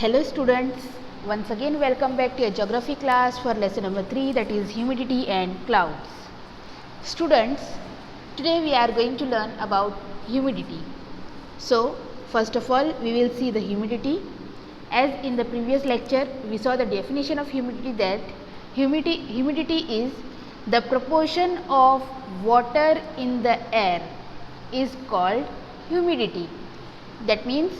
Hello students, once again welcome back to your geography class for lesson number 3, that is humidity and clouds. Students, today we are going to learn about humidity. So first of all we will see the humidity. As in the previous lecture we saw the definition of humidity, that humidity is the proportion of water in the air is called humidity. That means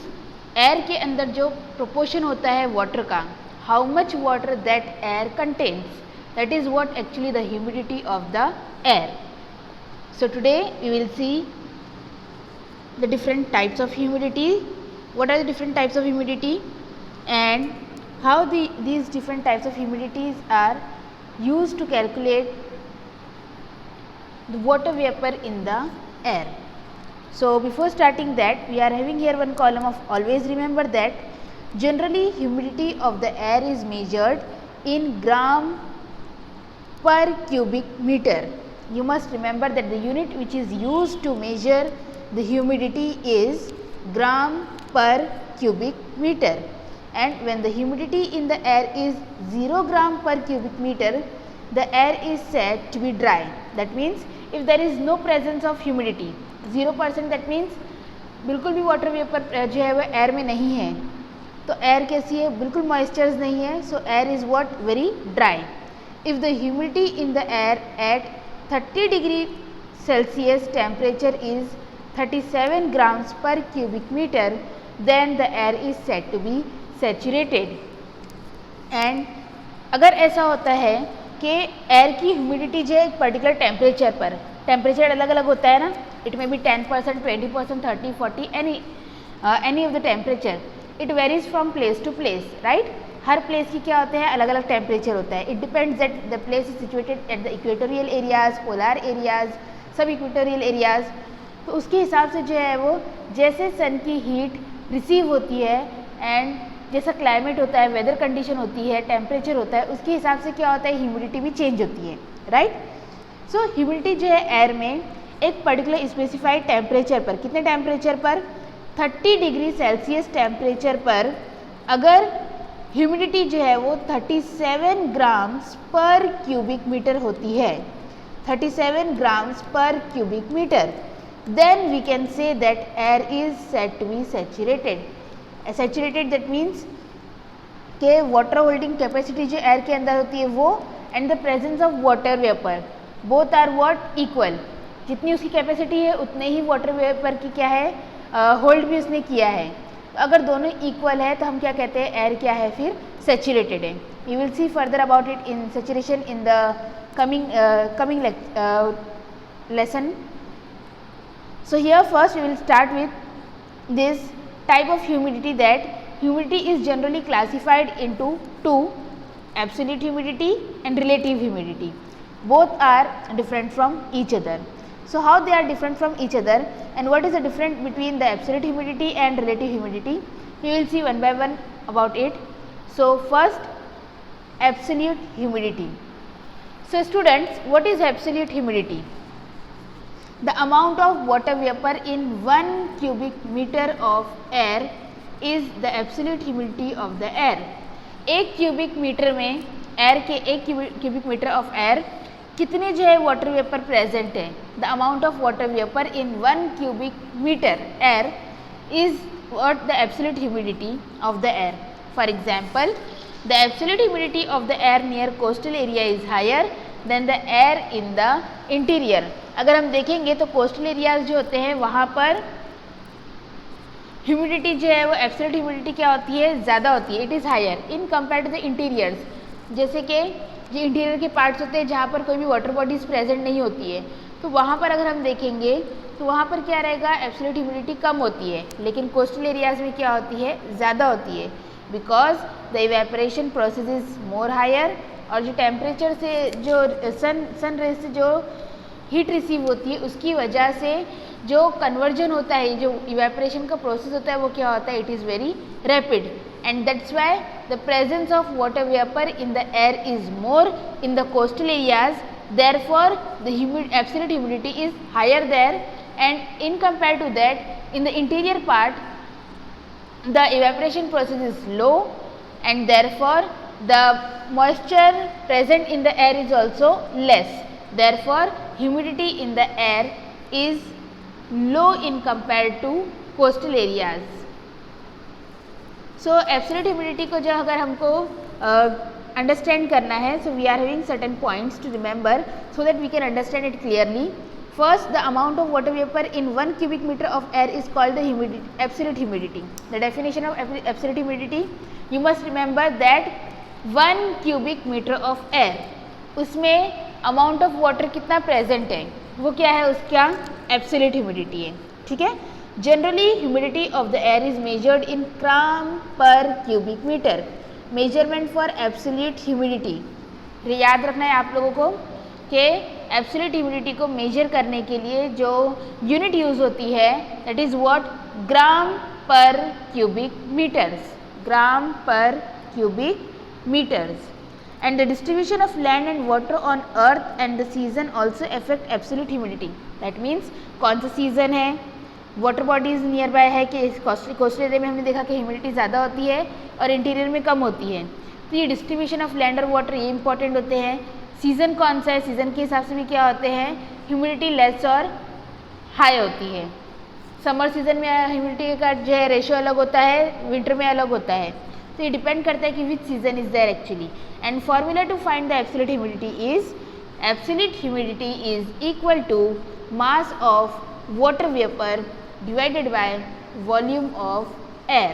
air के अंदर जो proportion होता है water का, how much water that air contains, that is what actually the humidity of the air. So today we will see the different types of humidity, what are the different types of humidity and how these different types of humidities are used to calculate the water vapor in the air. So before starting that, we are having here one column of always remember that generally humidity of the air is measured in gram per cubic meter. You must remember that the unit which is used to measure the humidity is gram per cubic meter, and when the humidity in the air is 0 gram per cubic meter, the air is said to be dry. That means if there is no presence of humidity 0%, that means बिल्कुल भी water vapour जो है वो air में नहीं है, तो air कैसी है, बिल्कुल मॉइस्चर्स नहीं है. So air is what, very dry. If the humidity in the air at 30 degree Celsius temperature is 37 grams पर cubic metre, then the air is said to be saturated. And अगर ऐसा होता है कि एयर की humidity जो है एक पर्टिकुलर टेम्परेचर पर, टेम्परेचर अलग अलग होता है ना, it may be 10%, 20%, 30, 40, any of the temperature. It varies from place to place, right? Her place की क्या होते हैं, अलग अलग टेम्परेचर होता है. It depends that the place is situated at the equatorial areas, polar areas, सब इक्वेटोरियल एरियाज. तो उसके हिसाब से जो है वो जैसे सन की हीट रिसीव होती है एंड जैसा क्लाइमेट होता है, वेदर कंडीशन होती है, टेम्परेचर होता है, उसके हिसाब से क्या होता है, ह्यूमिडिटी भी चेंज होती है, राइट? सो ह्यूमिडिटी जो है एयर में एक पर्टिकुलर स्पेसिफाइड टेम्परेचर पर, कितने टेम्परेचर पर, 30 डिग्री सेल्सियस टेम्परेचर पर अगर ह्यूमिडिटी जो है वो 37 ग्राम्स पर क्यूबिक मीटर होती है, 37 ग्राम्स पर cubic metre, then we can say that air is said to be saturated. Saturated that means के वाटर होल्डिंग कैपेसिटी जो एयर के अंदर होती है वो and the presence of water vapour both are what, equal. जितनी उसकी कैपेसिटी है उतने ही वाटर वेपर की क्या है, होल्ड भी उसने किया है. तो अगर दोनों इक्वल है तो हम क्या कहते हैं, एयर क्या है, फिर सैचुरेटेड है. You will see further about it in saturation in the coming lesson. So here first we will start with this type of humidity, that humidity is generally classified into two, absolute humidity and relative humidity. Both are different from each other. So how they are different from each other and what is the difference between the absolute humidity and relative humidity, we will see one by one about it. So first, absolute humidity. So students, what is absolute humidity? The amount of water vapor in 1 cubic meter of air is the absolute humidity of the air. एक cubic metre में air के, एक cubic metre of air कितने जो है water vapour present है, the amount of water vapour in 1 cubic metre air is what, the absolute humidity of the air. For example, the absolute humidity of the air near coastal area is higher than the air in the interior. अगर हम देखेंगे तो coastal areas जो होते हैं वहाँ पर humidity जो है वो एब्सोल्यूट ह्यूमिडिटी क्या होती है, ज़्यादा होती है, it is higher in compare to the interiors. जैसे कि जो इंटीरियर के पार्ट्स होते हैं जहाँ पर कोई भी वाटर बॉडीज़ प्रेजेंट नहीं होती है, तो वहाँ पर अगर हम देखेंगे तो वहाँ पर क्या रहेगा, एब्सोल्यूट ह्यूमिडिटी कम होती है, लेकिन कोस्टल एरियाज में क्या होती है, ज़्यादा होती है, because the evaporation process is more higher. और जो टेम्परेचर से जो सन रेज से जो हीट रिसीव होती है उसकी वजह से जो कन्वर्जन होता है, जो इवेपोरेशन का प्रोसेस होता है वो क्या होता है, it is very rapid. And that's why the presence of water vapor in the air is more in the coastal areas. Therefore, the absolute humidity is higher there, and in compared to that, in the interior part, the evaporation process is low and therefore the moisture present in the air is also less. Therefore, humidity in the air is low in compared to coastal areas. So, absolute humidity को जो अगर हमको understand करना है, so we are having certain points to remember so that we can understand it clearly. First, the amount of water vapor in 1 cubic meter of air is called the humidity, absolute humidity. The definition of absolute humidity, you must remember that 1 cubic meter of air, उसमें amount of water कितना present है, वो क्या है, उसका absolute humidity है. ठीक है. Generally, humidity of the air is measured in gram per cubic meter. Measurement for absolute humidity. याद रखना है आप लोगों को कि एब्सोल्यूट ह्यूमिडिटी को मेजर करने के लिए जो यूनिट यूज़ होती है दैट इज़ व्हाट, ग्राम पर क्यूबिक मीटर्स, ग्राम पर cubic metres. And the distribution of land and water on earth and the season also affect absolute humidity. That means कौन सा सीजन है, वाटर बॉडीज़ नियर बाय है कि coastal area में हमने देखा कि ह्यूमिडिटी ज़्यादा होती है और इंटीरियर में कम होती है. तो ये डिस्ट्रीब्यूशन ऑफ लैंड और वाटर ये इंपॉर्टेंट होते हैं. सीज़न कौन सा है, सीज़न के हिसाब से भी क्या होते हैं, ह्यूमिडिटी लेस और हाई होती है. समर सीजन में ह्यूमिडिटी का जो है रेशियो अलग होता है, विंटर में अलग होता है. तो ये डिपेंड करता है कि which season is there actually. And formula to find the absolute humidity is, absolute humidity is equal to mass of water vapour divided by volume of air.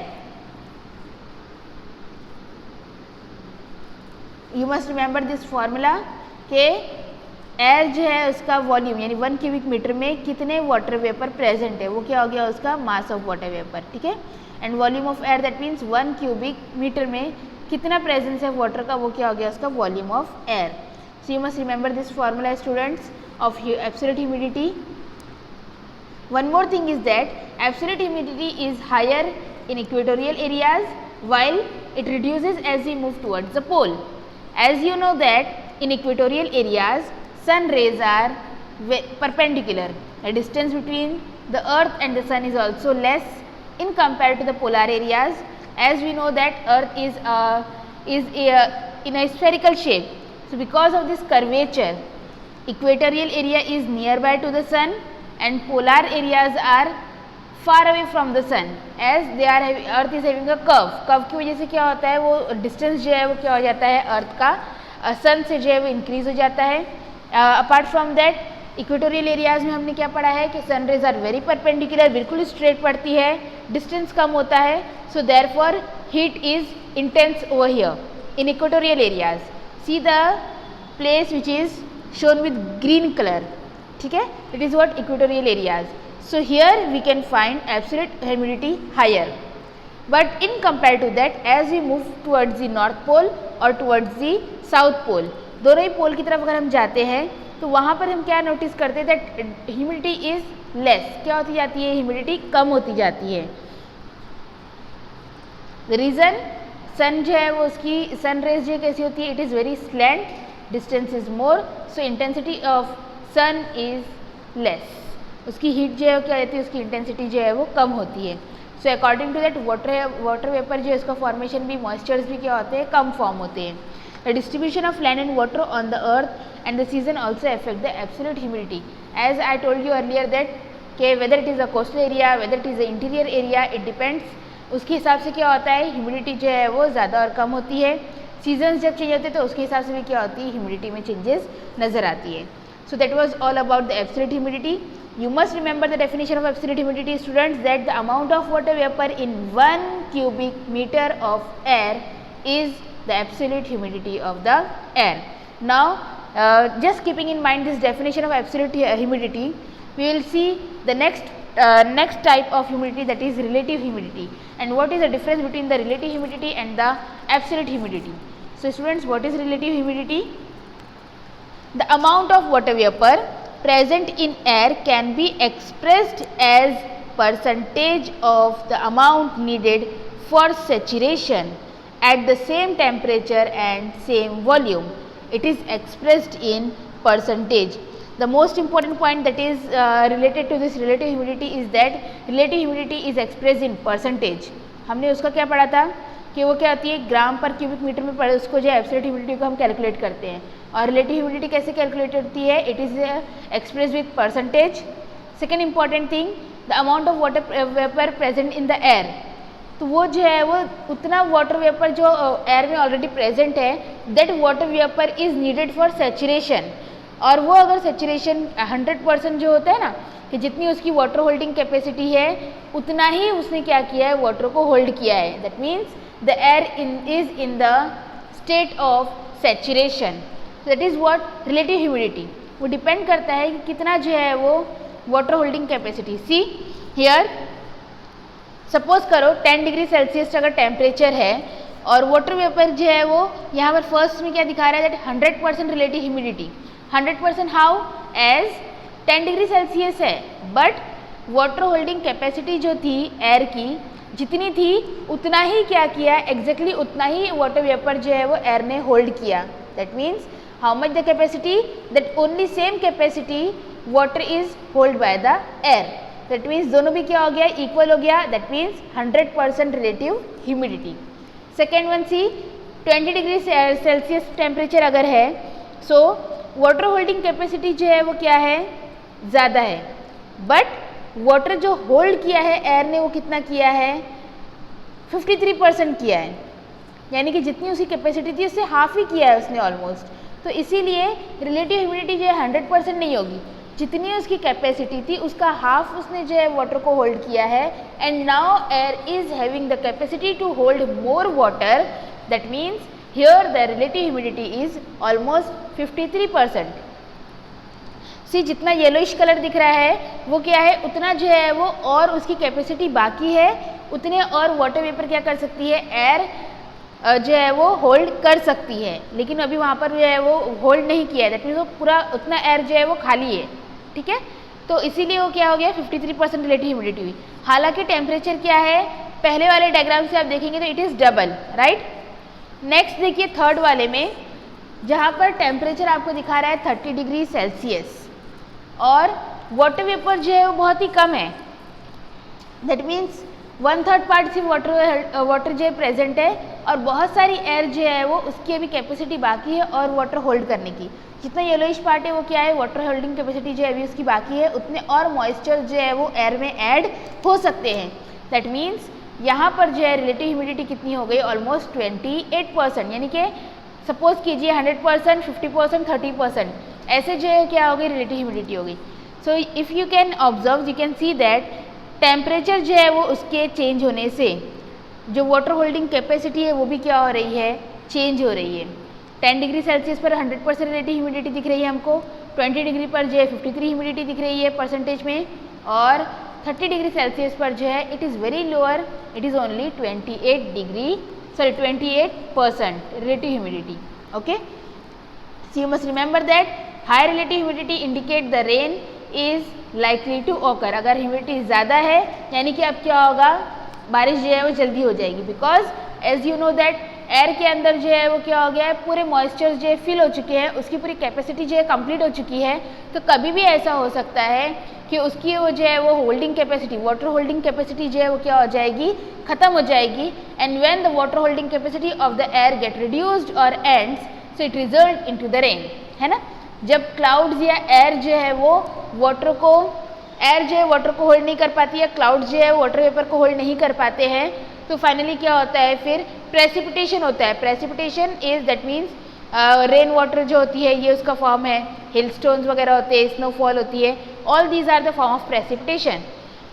You must remember this formula कि air जो है उसका volume यानी 1 cubic metre में कितने water vapour present है, वो क्या हो गया उसका मास ऑफ वाटर वेपर. ठीक है. And volume of air that means 1 cubic metre में कितना प्रेजेंस है वाटर का, वो क्या हो गया उसका volume of air. So you must remember this formula students of absolute humidity. One more thing is that absolute humidity is higher in equatorial areas while it reduces as we move towards the pole. As you know that in equatorial areas sun rays are perpendicular. The distance between the earth and the sun is also less in compared to the polar areas. As we know that earth is in a spherical shape. So because of this curvature, equatorial area is nearby to the sun and polar areas are far away from the sun as they are having, earth is having a curve की वजह से क्या होता है, वो distance जो है वो क्या हो जाता है अर्थ का sun से जो है वो इंक्रीज हो जाता है. Apart from that equatorial areas में हमने क्या पढ़ा है कि sun rays are very perpendicular, बिल्कुल स्ट्रेट पड़ती है, डिस्टेंस कम होता है. So therefore heat is intense over here in equatorial areas. See the place which is shown with green colour. ठीक है, it is what equatorial areas. So here we can find absolute humidity higher. But in compare to that as we move towards the north pole और towards the south pole, दोनों ही पोल की तरफ अगर हम जाते हैं तो वहाँ पर हम क्या नोटिस करते हैं दैट ह्यूमिडिटी इज लेस. क्या होती जाती है, ह्यूमिडिटी कम होती जाती है. द रीज़न सन जो है वो उसकी सन रेज जो कैसी होती है, it is very slant, distance is more, so intensity of sun is less. उसकी हीट जो है क्या रहती है, उसकी इंटेंसिटी जो है वो कम होती है. So according to that water vapour जो है इसका फॉर्मेशन भी, मॉइस्चर्स भी क्या होते हैं, कम फॉर्म होते हैं. The distribution of land and water on the earth and the season also affect the absolute humidity. As I told you earlier that कि whether it is a coastal area, whether it is a interior area, it depends. उसके हिसाब से क्या होता है, humidity जो है वो ज़्यादा और कम होती है. सीजन्स जब चेंज होते हैं तो उसके हिसाब से भी क्या होती है, ह्यूमिडिटी में चेंजेस नज़र आती है. So that was all about the absolute humidity. You must remember the definition of absolute humidity, students, that the amount of water vapor in 1 cubic meter of air is the absolute humidity of the air. Now, just keeping in mind this definition of absolute humidity, we will see the next type of humidity, that is relative humidity. And what is the difference between the relative humidity and the absolute humidity? So students, what is relative humidity? The amount of water vapor present in air can be expressed as percentage of the amount needed for saturation at the same temperature and same volume. It is expressed in percentage. The most important point that is related to this relative humidity is that relative humidity is expressed in percentage. हमने उसका क्या पढ़ा था कि वो क्या होती है, ग्राम पर क्यूबिक मीटर में पड़े, उसको जो एब्सोल्यूट ह्यूमिडिटी को हम कैलकुलेट करते हैं। और रिलेटिव ह्यूमिडिटी कैसे कैलकुलेट होती है, it is express with percentage. Second important thing, the amount of water vapour present in the air, तो वो जो है वो उतना वाटर वेपर जो एयर में ऑलरेडी प्रेजेंट है, that water vapour is needed for saturation. और वो अगर सेचुरेशन 100% जो होता है ना, कि जितनी उसकी वाटर होल्डिंग कैपेसिटी है उतना ही उसने क्या किया है, वाटर को होल्ड किया है। That means the air is in the state of saturation. That is what relative humidity. वो डिपेंड करता है कि कितना जो है वो water holding capacity. See here, suppose करो 10 डिग्री सेल्सियस अगर टेम्परेचर है और वाटर वेपर जो है वो यहाँ पर फर्स्ट में क्या दिखा रहा है, that 100% relative humidity. 100% how, as 10 degree Celsius है, बट वाटर होल्डिंग कैपेसिटी जो थी एयर की जितनी थी उतना ही क्या किया, एग्जैक्टली उतना ही वाटर वेपर जो है वो एयर ने होल्ड किया। That means how much the capacity, that only same capacity water is hold by the air. That means दोनों भी क्या हो गया, इक्वल हो गया। That means 100% relative humidity. Second one see, 20 degree Celsius temperature अगर है, सो वाटर होल्डिंग कैपेसिटी जो है वो क्या है, ज़्यादा है, बट वाटर जो होल्ड किया है एयर ने वो कितना किया है, 53% किया है। यानी कि जितनी उसकी कैपेसिटी थी उससे हाफ ही किया है उसने ऑलमोस्ट। तो इसीलिए रिलेटिव ह्यूमिडिटी जो है 100% नहीं होगी, जितनी उसकी कैपेसिटी थी उसका हाफ उसने जो है वाटर को होल्ड किया है। And now air is having the capacity to hold more water. That means here the relative humidity is almost 53%। See जितना येलोइश कलर दिख रहा है वो क्या है, उतना जो है वो और उसकी कैपेसिटी बाकी है, उतने और वाटर वेपर क्या कर सकती है, एयर जो है वो होल्ड कर सकती है। लेकिन अभी वहाँ पर जो है वो होल्ड नहीं किया है, दैट मीन्स वो पूरा उतना एयर जो है वो खाली है। ठीक है, तो इसीलिए वो क्या हो गया, 53% रिलेटिव ह्यूमिडिटी हुई। हालांकि टेम्परेचर क्या है, पहले वाले डायग्राम से आप देखेंगे तो it is double, right. Next देखिए थर्ड वाले में, जहाँ पर टेम्परेचर आपको दिखा रहा है 30 डिग्री सेल्सियस और वाटर वेपर जो है वो बहुत ही कम है। दैट मीन्स 1/3 पार्ट सिर्फ वाटर जो है प्रेजेंट है और बहुत सारी एयर जो है वो उसकी अभी कैपेसिटी बाकी है और वाटर होल्ड करने की। जितना येलोइश पार्ट है वो क्या है, वाटर होल्डिंग कैपेसिटी जो है अभी उसकी बाकी है, उतने और मॉइस्चर जो है वो एयर में ऐड हो सकते हैं। दैट मीन्स यहाँ पर जो है रिलेटिव ह्यूमिडिटी कितनी हो गई, ऑलमोस्ट 28%। यानी कि सपोज कीजिए 100%, 50%, 30%, ऐसे जो है क्या हो गई, रिलेटिव ह्यूमिडिटी हो गई। So if you can observe, you can see that temperature जो है वो उसके चेंज होने से जो वाटर होल्डिंग कैपेसिटी है वो भी क्या हो रही है, चेंज हो रही है। 10 डिग्री सेल्सियस पर 100% रिलेटिव ह्यूमिडिटी दिख रही है हमको, 20 डिग्री पर जो है 53 ह्यूमिडिटी दिख रही है परसेंटेज में, और 30 डिग्री सेल्सियस पर जो है it is very lower, it is only 28% relative humidity. Okay, so you must remember that high relative humidity indicate the rain is likely to occur। अगर ह्यूमिडिटी ज़्यादा है यानी कि अब क्या होगा, बारिश जो है वो जल्दी हो जाएगी, because as you know that air के अंदर जो है वो क्या हो गया है, पूरे मॉइस्चर जो है फिल हो चुके हैं, उसकी पूरी कैपेसिटी जो है कंप्लीट हो चुकी है। तो कभी भी ऐसा हो सकता है कि उसकी वो जो है वो holding capacity, water holding capacity जो है वो क्या हो जाएगी, ख़त्म हो जाएगी। And when the water holding capacity of the air get reduced और ends, so it result into the rain, है ना। जब क्लाउड्स या एयर जो है वो वाटर को, एयर जो है वाटर को होल्ड नहीं कर पाती है, क्लाउड जो है वाटर वेपर को होल्ड नहीं कर पाते हैं, तो फाइनली क्या होता है, फिर प्रेसिपिटेशन होता है। Precipitation is that means rain water जो होती है ये उसका फॉर्म है, हिल स्टोन्स वगैरह होते हैं, स्नोफॉल होती है, all these are the form of precipitation.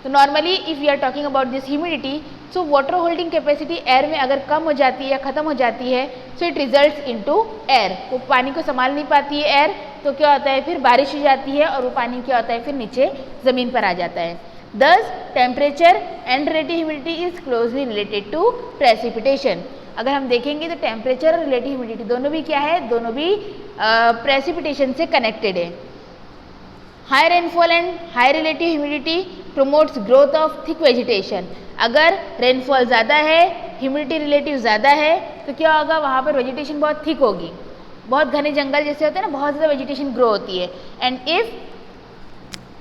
तो normally if we are talking about this humidity, so water holding capacity air में अगर कम हो जाती है या ख़त्म हो जाती है, so it results into air. वो पानी को संभाल नहीं पाती है एयर, तो क्या होता है, फिर बारिश हो जाती है और वो पानी क्या होता है, फिर नीचे ज़मीन पर आ जाता है। Thus temperature and relative humidity is closely related to precipitation. अगर हम देखेंगे तो टेम्परेचर और रिलेटिव ह्यूमिडिटी दोनों भी क्या है, दोनों भी प्रेसिपिटेशन से कनेक्टेड है। High rainfall and high relative humidity promotes growth of thick vegetation. अगर रेनफॉल ज़्यादा है, ह्यूमिडिटी रिलेटिव ज़्यादा है, तो क्या होगा, वहाँ पर वेजिटेशन बहुत थिक होगी, बहुत घने जंगल जैसे होते हैं ना, बहुत ज़्यादा वेजिटेशन ग्रो होती है। And if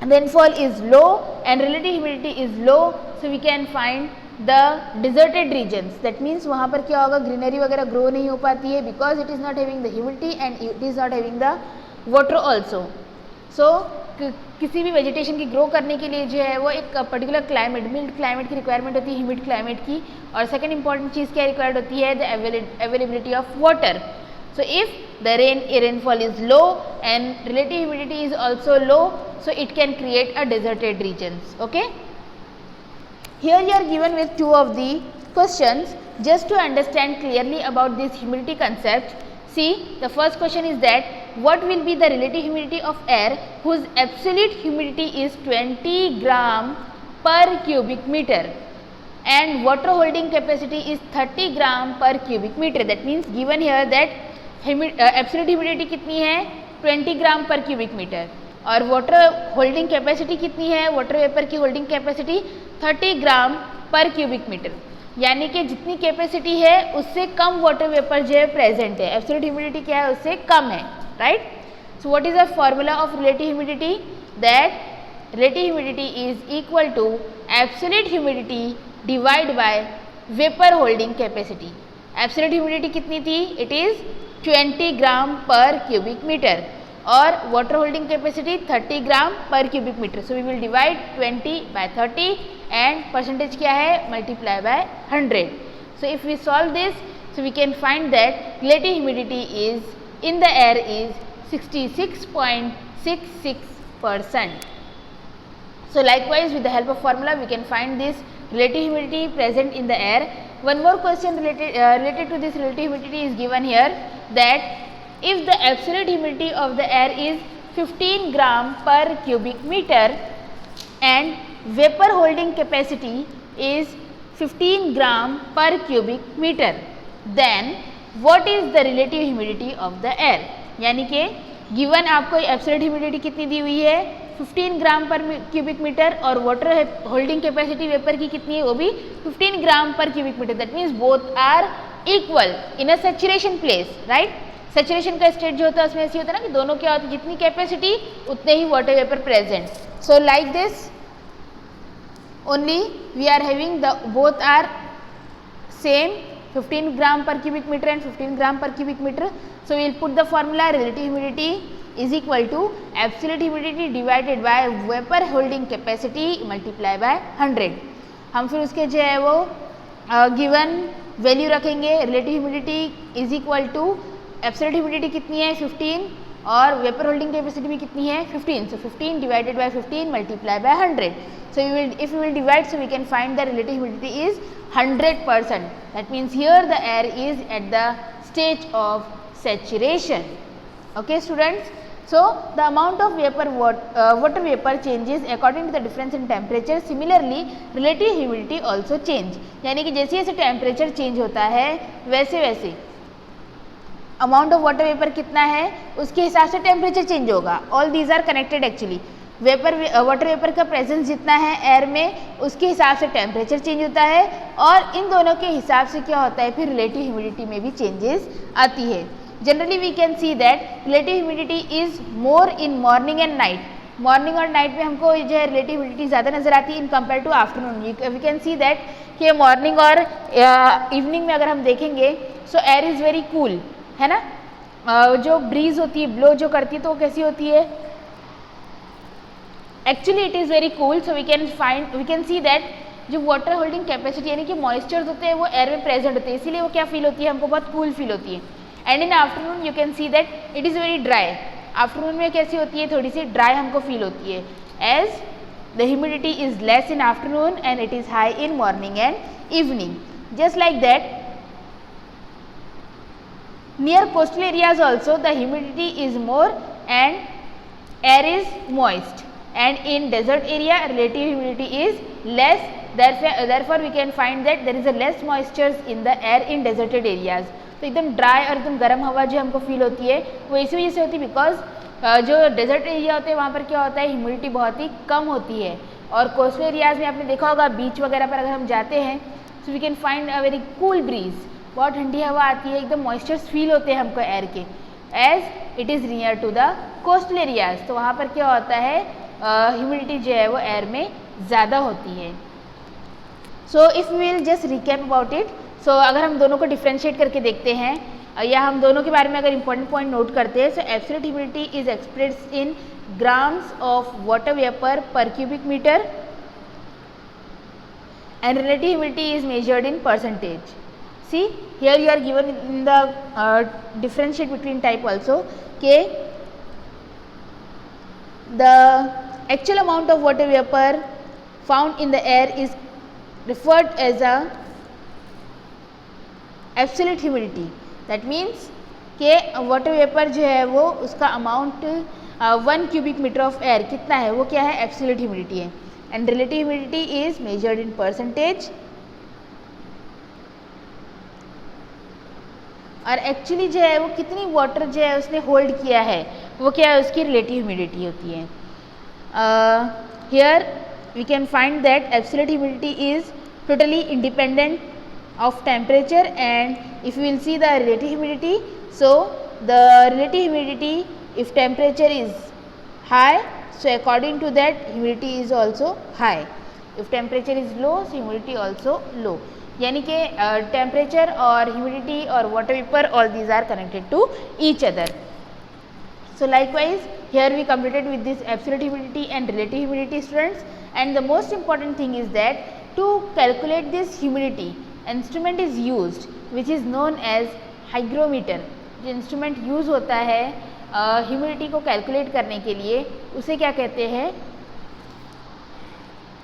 rainfall is low and relative humidity is low, so we can find the deserted regions, that means वहाँ पर क्या होगा, ग्रीनरी वगैरह ग्रो नहीं हो पाती है because it is not having the humidity and it is not having the water also. So किसी भी वेजिटेशन की ग्रो करने के लिए जो है वो एक पर्टिकुलर क्लाइमेट, मिल्ड क्लाइमेट की रिक्वायरमेंट होती है, ह्यूमिड क्लाइमेट की. और सेकंड इंपॉर्टेंट चीज़ क्या रिक्वायर्ड होती है, the availability of water. So if the rainfall is low and relative humidity is also low, so it can create a deserted regions. Okay. Here you are given with two of the questions just to understand clearly about this humidity concept. See, the first question is that what will be the relative humidity of air whose absolute humidity is 20 gram per cubic meter and water holding capacity is 30 gram per cubic meter. That means given here that absolute humidity कितनी है 20 gram पर cubic metre और water holding capacity कितनी है, water vapour की holding capacity 30 gram पर cubic metre. यानी कि जितनी कैपेसिटी है उससे कम वाटर वेपर जो है प्रेजेंट है. एब्सोल्यूट ह्यूमिडिटी क्या है, उससे कम है, right. So what is the formula of relative humidity, that relative humidity is equal to absolute humidity divide by vapour holding capacity. Absolute humidity कितनी थी, इट इज 20 ग्राम पर क्यूबिक मीटर और water holding capacity 30 gram पर cubic metre. So we will divide 20 by 30 and percentage क्या है, multiply by 100. So if we solve this, so we can find that relative humidity is in the air is 66.66%. So likewise with the help of formula we can find this relative humidity present in the air. One more question related to this relative humidity is given here, that if the absolute humidity of the air is 15 gram per cubic meter and vapor holding capacity is 15 gram per cubic meter, then what is the relative humidity of the air. यानी कि given आपको absolute humidity कितनी दी हुई है 15 gram पर cubic metre और water holding capacity vapour की कितनी है, वो भी 15 ग्राम पर cubic metre. That means both are equal in a saturation place, right. Saturation का स्टेट जो होता है उसमें ऐसी होता है ना कि दोनों क्या होता है, जितनी कैपेसिटी उतने ही water vapour present. So like this only we are having the both are same 15 gram per cubic meter and 15 gram per cubic meter. So we will put the formula relative humidity is equal to absolute humidity divided by vapor holding capacity multiply by 100. हम फिर उसके जो है वो given value रखेंगे. Relative humidity is equal to absolute humidity कितनी है 15 और वेपर होल्डिंग कैपेसिटी भी कितनी है 15. So 15 divided by 15 multiply by 100. So if we will divide, so we can find the relative humidity is 100%. That means here the air is at the stage of saturation. Okay students. So the amount of water vapor changes according to the difference in temperature. Similarly relative humidity also change. यानी कि जैसे जैसे temperature change होता है वैसे वैसे amount of water vapour कितना है उसके हिसाब से टेम्परेचर चेंज होगा. All these are connected actually. Water vapour का प्रेजेंस जितना है एयर में उसके हिसाब से टेम्परेचर चेंज होता है और इन दोनों के हिसाब से क्या होता है फिर रिलेटिव ह्यूमिडिटी में भी चेंजेस आती है. Generally we can see that relative humidity is more in morning and night. Morning और नाइट में हमको जो है रिलेटिव ह्यूमिडिटी ज़्यादा नजर आती है in compare to afternoon. We can see that कि मॉर्निंग और इवनिंग में अगर हम देखेंगे so air is very cool, है ना. जो ब्रीज होती है ब्लो जो करती है तो वो कैसी होती है, actually it is very cool. So we can see that जो वाटर होल्डिंग कैपेसिटी यानी कि मॉइस्चर्स होते हैं वो एयर में प्रेजेंट होते हैं, इसीलिए वो क्या फील होती है हमको बहुत कूल फील होती है. And in afternoon you can see that it is very dry. Afternoon में कैसी होती है, थोड़ी सी ड्राई हमको फील होती है as the humidity is less in afternoon and it is high in morning and evening. Just like that near coastal areas also the humidity is more and air is moist, and in desert area relative humidity is less. Therefore we can find that there is a less moistures in the air in deserted areas. तो एकदम dry और एकदम गर्म हवा जो हमको feel होती है वो इसी वजह से होती है बिकॉज जो डेजर्ट एरिया होते हैं वहाँ पर क्या होता है ह्यूमिडिटी बहुत ही कम होती है. और कोस्टल एरियाज़ में आपने देखा होगा बीच वगैरह पर अगर हम जाते हैं so we can find a very cool breeze. बहुत ठंडी हवा आती है, एकदम मॉइस्चर्स फील होते हैं हमको एयर के as it is near to the coastal areas. तो वहाँ पर क्या होता है ह्यूमिडिटी जो है वो एयर में ज़्यादा होती है. So if we will just recap about it, so अगर हम दोनों को डिफ्रेंशिएट करके देखते हैं या हम दोनों के बारे में अगर इंपॉर्टेंट पॉइंट नोट करते हैं, so absolute humidity is expressed in grams of water vapour per cubic metre and relative humidity is measured in percentage. See here you are given in the differentiate between type also, okay, the actual amount of water vapor found in the air is referred as a absolute humidity. That means कि water vapour जो है वो उसका amount 1 cubic metre of air कितना है, वो क्या है, एब्सोल्यूट ह्यूमिडिटी है. And relative humidity is measured in percentage. और एक्चुअली जो है वो कितनी वाटर जो है उसने होल्ड किया है वो क्या है, उसकी रिलेटिव ह्यूमिडिटी होती है. Here we can find that absolute humidity is totally independent of temperature, and if you will see the relative humidity, so the relative humidity, if temperature is high, so according to that humidity is also high. If temperature is low, so humidity also low. यानी कि temperature और humidity और water vapor, all these are connected to each other. So likewise here we completed with this absolute humidity and relative humidity, students. And the most important thing is that to calculate this humidity instrument is used which is known as hygrometer. जो instrument use होता है humidity को calculate करने के लिए उसे क्या कहते हैं,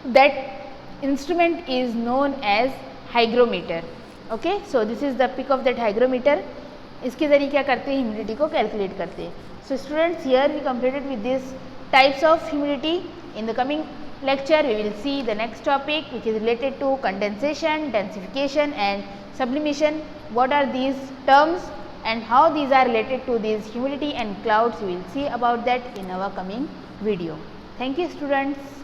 that instrument is known as hygrometer. Okay, so this is the pic of that hygrometer. इसके ज़रिए क्या करते हैं, ह्यूमिडिटी को कैलकुलेट करते हैं. सो students here we completed with this types of humidity. In the coming lecture we will see the next topic which is related to condensation, densification and sublimation. What are these terms and how these are related to this humidity and clouds, we will see about that in our coming video. Thank you students.